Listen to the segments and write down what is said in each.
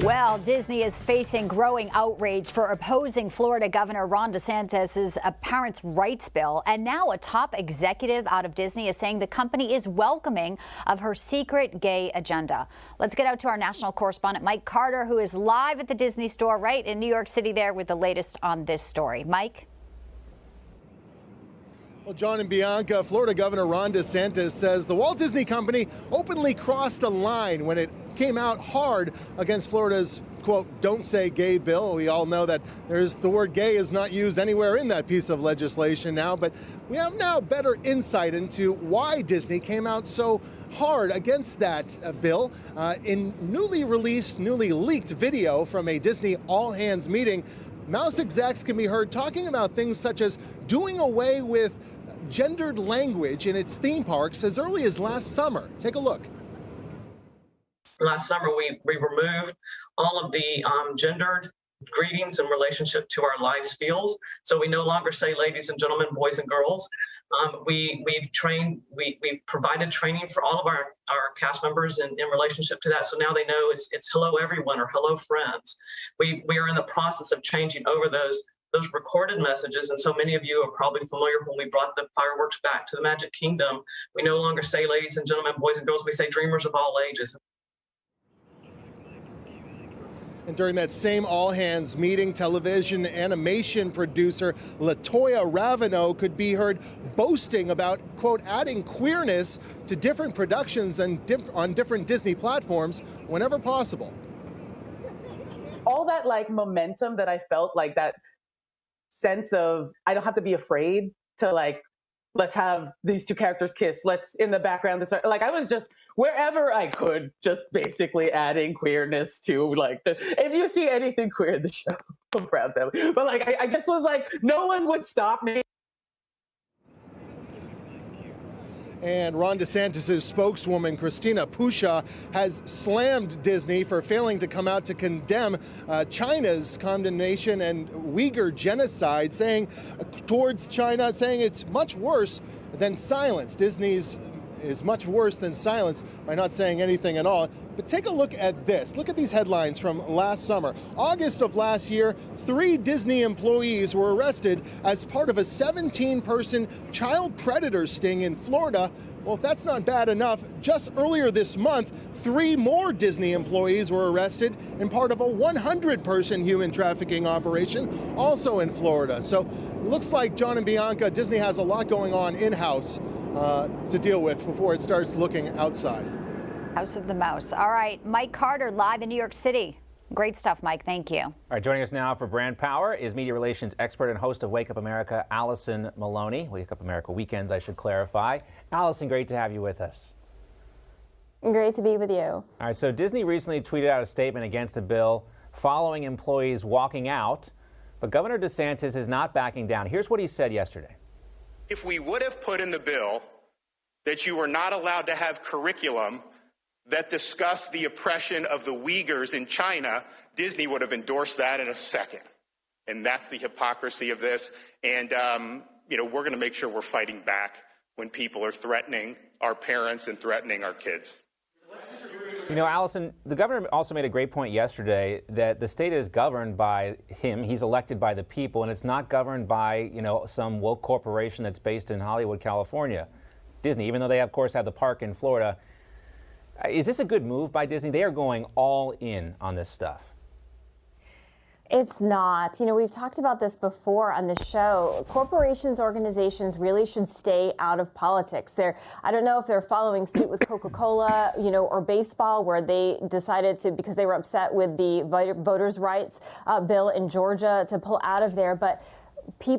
Well, Disney is facing growing outrage for opposing Florida Governor Ron DeSantis' parents' rights bill. And now a top executive out of Disney is saying the company is welcoming of her secret gay agenda. Let's get out to our national correspondent, Mike Carter, who is live at the Disney store right in New York City there with the latest on this story. Mike? Well, John and Bianca, Florida Governor Ron DeSantis says the Walt Disney Company openly crossed a line when it came out hard against Florida's, quote, "Don't Say Gay" bill. We all know that the word gay is not used anywhere in that piece of legislation now, but we have now better insight into why Disney came out so hard against that bill. In newly leaked video from a Disney all-hands meeting, Mouse execs can be heard talking about things such as doing away with gendered language in its theme parks as early as last summer. Take a look. Last summer, we removed all of the gendered greetings in relationship to our live spiels. So we no longer say ladies and gentlemen, boys and girls. We've provided training for all of our cast members in relationship to that. So now they know it's hello everyone or hello friends. We are in the process of changing over those recorded messages. And so many of you are probably familiar when we brought the fireworks back to the Magic Kingdom. We no longer say ladies and gentlemen, boys and girls. We say dreamers of all ages. And during that same all-hands meeting, television animation producer LaToya Ravano could be heard boasting about, quote, adding queerness to different productions and on different Disney platforms whenever possible. All that like momentum that I felt, like that sense of I don't have to be afraid to like, let's have these two characters kiss. Let's in the background. Like I was just wherever I could, just basically adding queerness to like if you see anything queer in the show, I'm proud of them. But like I just was like, no one would stop me. And Ron DeSantis' spokeswoman, Christina Pusha, has slammed Disney for failing to come out to condemn China's condemnation and Uyghur genocide, saying towards China, saying it's much worse than silence. Disney's is much worse than silence by not saying anything at all. But take a look at this. Look at these headlines from last summer. August of last year, 3 Disney employees were arrested as part of a 17-person child predator sting in Florida. Well, if that's not bad enough, just earlier this month, 3 more Disney employees were arrested in part of a 100-person human trafficking operation, also in Florida. So it looks like, John and Bianca, Disney has a lot going on in-house to deal with before it starts looking outside. House of the Mouse. All right, Mike Carter live in New York City. Great stuff, Mike. Thank you. All right, joining us now for Brand Power is media relations expert and host of Wake Up America, Alison Maloni. Wake Up America Weekends, I should clarify. Alison, great to have you with us. Great to be with you. All right, so Disney recently tweeted out a statement against the bill following employees walking out, but Governor DeSantis is not backing down. Here's what he said yesterday. If we would have put in the bill that you were not allowed to have curriculum that discussed the oppression of the Uyghurs in China, Disney would have endorsed that in a second. And that's the hypocrisy of this. And, we're going to make sure we're fighting back when people are threatening our parents and threatening our kids. You know, Alison, the governor also made a great point yesterday that the state is governed by him. He's elected by the people, and it's not governed by, some woke corporation that's based in Hollywood, California. Disney, even though they, of course, have the park in Florida. Is this a good move by Disney? They are going all in on this stuff. It's not. We've talked about this before on the show. Corporations, organizations really should stay out of politics. I don't know if they're following suit with Coca-Cola, or baseball, where they decided to, because they were upset with the voters' rights bill in Georgia, to pull out of there. But we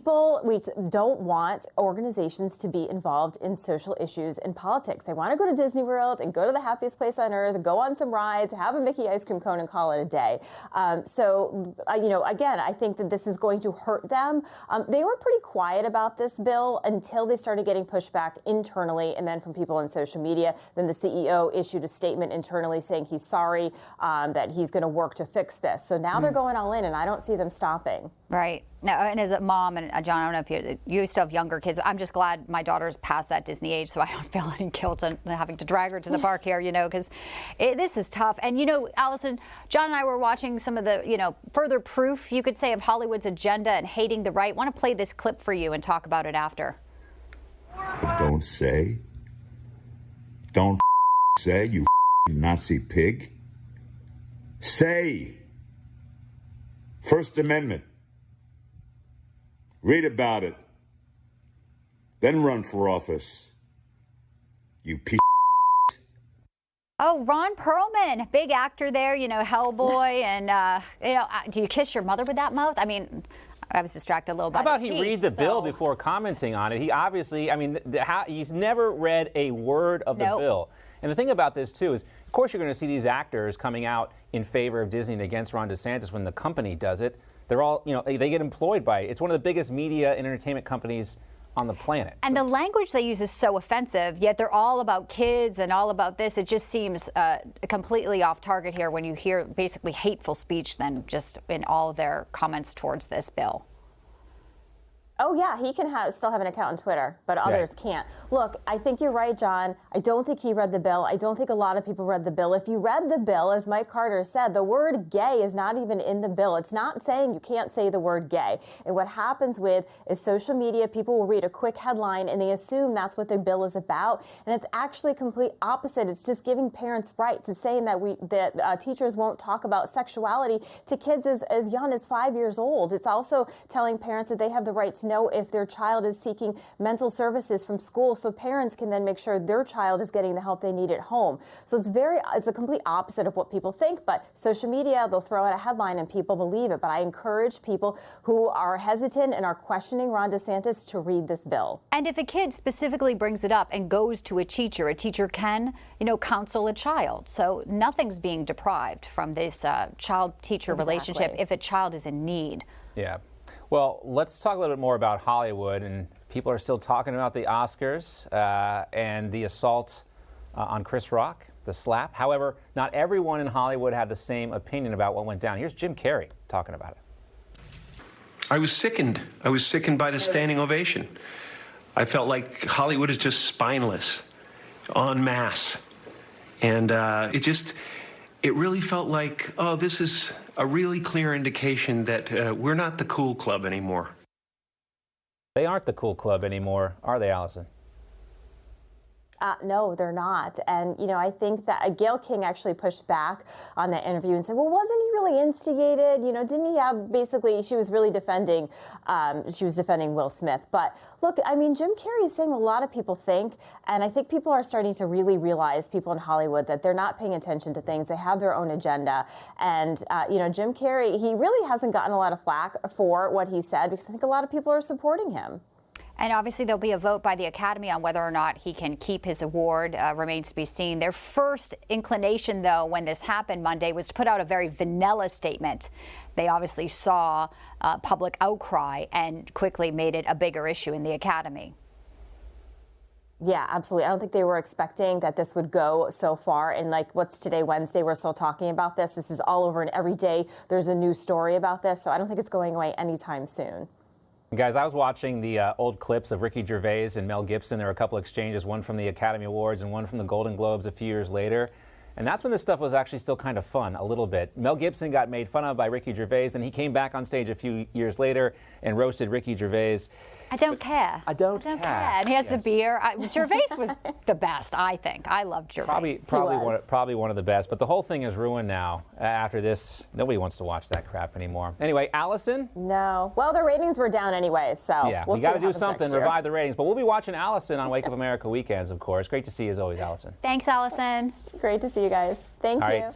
don't want organizations to be involved in social issues and politics. They want to go to Disney World and go to the happiest place on earth, go on some rides, have a Mickey ice cream cone and call it a day. Again, I think that this is going to hurt them. They were pretty quiet about this bill until they started getting pushback internally and then from people on social media. Then the CEO issued a statement internally saying he's sorry, that he's going to work to fix this. So now they're going all in, and I don't see them stopping. Right. No, and as a mom, and John, I don't know if you still have younger kids. I'm just glad my daughter's past that Disney age, so I don't feel any guilt on having to drag her to the park here, because this is tough. And, Alison, John and I were watching some of the, further proof, you could say, of Hollywood's agenda and hating the right. I want to play this clip for you and talk about it after. Don't say, you Nazi pig. Say, First Amendment. Read about it. Then run for office. You piece. Oh, Ron Perlman, big actor there, Hellboy. And, do you kiss your mother with that mouth? I mean, I was distracted a little bit. How about he read the bill before commenting on it? He obviously, he's never read a word of the bill. And the thing about this, too, is, of course, you're going to see these actors coming out in favor of Disney and against Ron DeSantis when the company does it. They're all, they get employed by it. It's one of the biggest media and entertainment companies on the planet. And the language they use is so offensive, yet they're all about kids and all about this. It just seems completely off target here when you hear basically hateful speech then just in all of their comments towards this bill. Oh, yeah, he can still have an account on Twitter, but others can't. Look, I think you're right, John. I don't think he read the bill. I don't think a lot of people read the bill. If you read the bill, as Mike Carter said, the word gay is not even in the bill. It's not saying you can't say the word gay. And what happens is social media, people will read a quick headline and they assume that's what the bill is about. And it's actually complete opposite. It's just giving parents rights. It's saying that teachers won't talk about sexuality to kids as young as 5 years old. It's also telling parents that they have the right to know if their child is seeking mental services from school, so parents can then make sure their child is getting the help they need at home. So it's a complete opposite of what people think, but social media, they'll throw out a headline and people believe it. But I encourage people who are hesitant and are questioning Ron DeSantis to read this bill. And if a kid specifically brings it up and goes to a teacher can, counsel a child. So nothing's being deprived from this child-teacher relationship if a child is in need. Yeah. Well, let's talk a little bit more about Hollywood. And people are still talking about the Oscars and the assault on Chris Rock, the slap. However, not everyone in Hollywood had the same opinion about what went down. Here's Jim Carrey talking about it. I was sickened. I was sickened by the standing ovation. I felt like Hollywood is just spineless, en masse. And it really felt like, this is a really clear indication that we're not the cool club anymore. They aren't the cool club anymore, are they, Alison? No, they're not. And, I think that Gayle King actually pushed back on that interview and said, well, wasn't he really instigated? Didn't he have basically, she was defending Will Smith. But look, Jim Carrey is saying what a lot of people think. And I think people are starting to really realize, people in Hollywood, that they're not paying attention to things. They have their own agenda. And, Jim Carrey, he really hasn't gotten a lot of flack for what he said because I think a lot of people are supporting him. And obviously there'll be a vote by the Academy on whether or not he can keep his award. Remains to be seen. Their first inclination, though, when this happened Monday, was to put out a very vanilla statement. They obviously saw public outcry and quickly made it a bigger issue in the Academy. Yeah, absolutely. I don't think they were expecting that this would go so far. And what's today, Wednesday, we're still talking about this. This is all over, and every day there's a new story about this. So I don't think it's going away anytime soon. Guys, I was watching the old clips of Ricky Gervais and Mel Gibson. There were a couple exchanges, one from the Academy Awards and one from the Golden Globes a few years later. And that's when this stuff was actually still kind of fun, a little bit. Mel Gibson got made fun of by Ricky Gervais, and he came back on stage a few years later and roasted Ricky Gervais. I don't care. I don't care. And he has the beer. Gervais was the best, I think. I loved Gervais. Probably one of the best. But the whole thing is ruined now. After this, nobody wants to watch that crap anymore. Anyway, Alison? No. Well, the ratings were down anyway, so yeah, we got to do something, revive the ratings. But we'll be watching Alison on Wake Up America weekends, of course. Great to see you as always, Alison. Thanks, Alison. Great to see you guys. Thank you.